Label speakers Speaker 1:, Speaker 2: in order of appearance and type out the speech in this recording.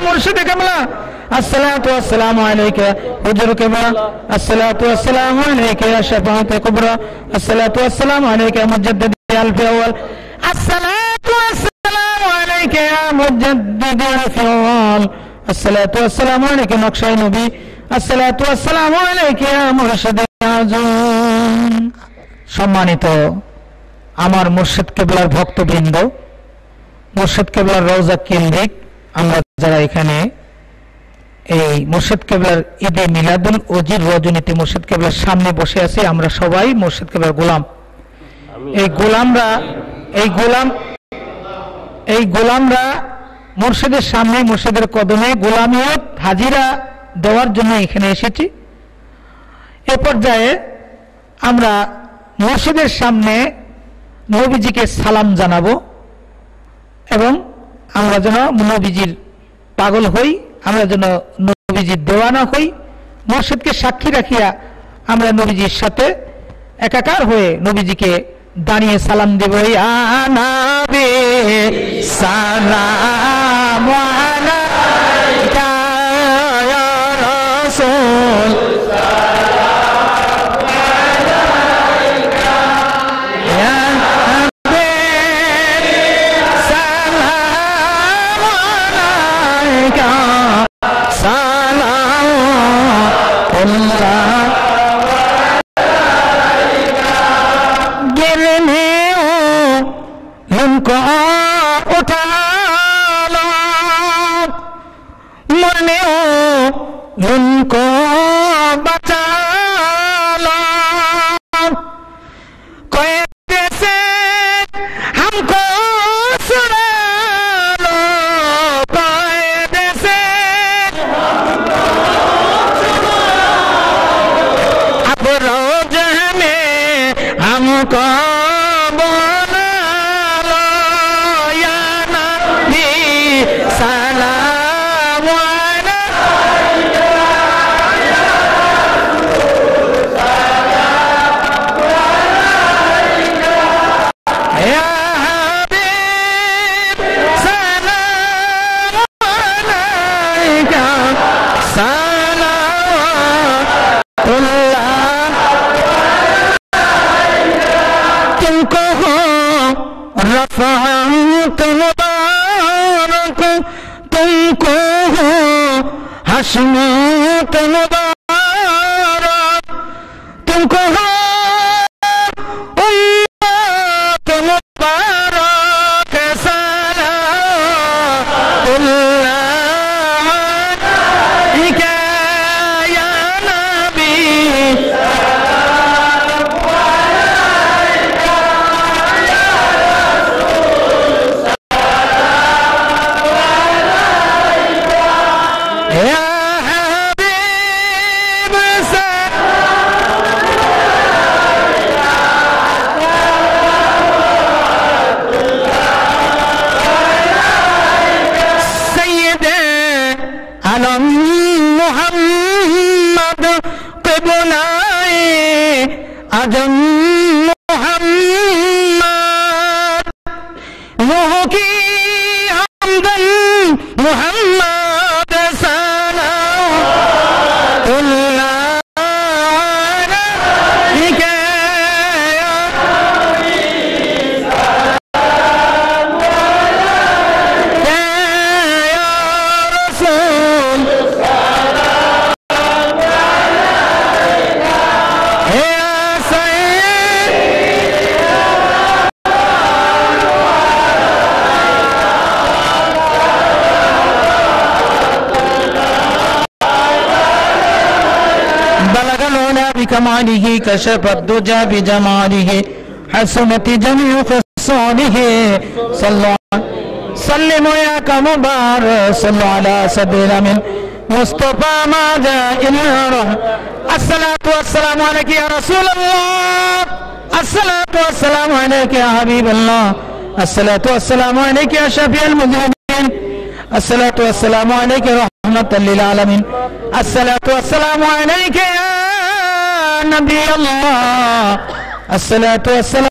Speaker 1: মুর্শিদ কিবলা الصلاة والسلام عليك يا حجر كبرى الصلاة والسلام عليك يا شفاعة كبرى الصلاة والسلام عليك يا مجدد الف اول الصلاة والسلام عليك يا مجدد الف اول الصلاة والسلام عليك يا نقش نبي الصلاة والسلام عليك يا مرشد আজম। সম্মানিত আমার মুর্শিদ কিবলার ভক্তবৃন্দ, মুর্শিদ কিবলার রওজা কেন্দ্রিক আমরা যারা এখানে এই মুর্শিদ কিবলার ঈদে মিলাদুল ওজির রজনীতে মুর্শিদ কিবলার সামনে বসে আছি, আমরা সবাই মুর্শিদ কিবলার গোলাম। এই গোলামরা মুর্শিদের সামনে মুর্শিদের কদমে গোলামিয়ত হাজিরা দেওয়ার জন্য এখানে এসেছি। এ পর্যায়ে আমরা মুর্শিদের সামনে নবীজিকে সালাম জানাবো এবং আমরা যেন নবীজির পাগল হই, আমরা যেন নবীজির দেওয়ানা হই, মুর্শিদকে সাক্ষী রাখিয়া আমরা নবীজির সাথে একাকার হয়ে নবীজিকে দাঁড়িয়ে সালাম দেব। ইয়া নবী সালাম আলাইকা ইয়া রাসূল उनको बचा लो, कोई से हमको सुना लो, कोई से अब रोज में हमको बोला लो, या नबी सलाम तुमको हशमत मुबारक, तुमको उम्मत मुबारक सलामुल्लाह अलैका या नबी मोहम्मद क़िबलाए आजम मोहम्मद नूह की हमदन मोहम्मद सलामुल्लाह अलैका या रसूल بكماله كشف الدجى بجماله حسنت جميع خصاله سلموا يا كمبارك صلوا على سبيل من مصطفى ما جاء إلا الصلاة والسلام عليك يا رسول الله، الصلاة والسلام عليك يا حبيب الله، الصلاة والسلام عليك يا شفيع المذنبين، الصلاة والسلام عليك رحمة للعالمين، الصلاة والسلام عليك يا نبي الله، الصلاة والسلام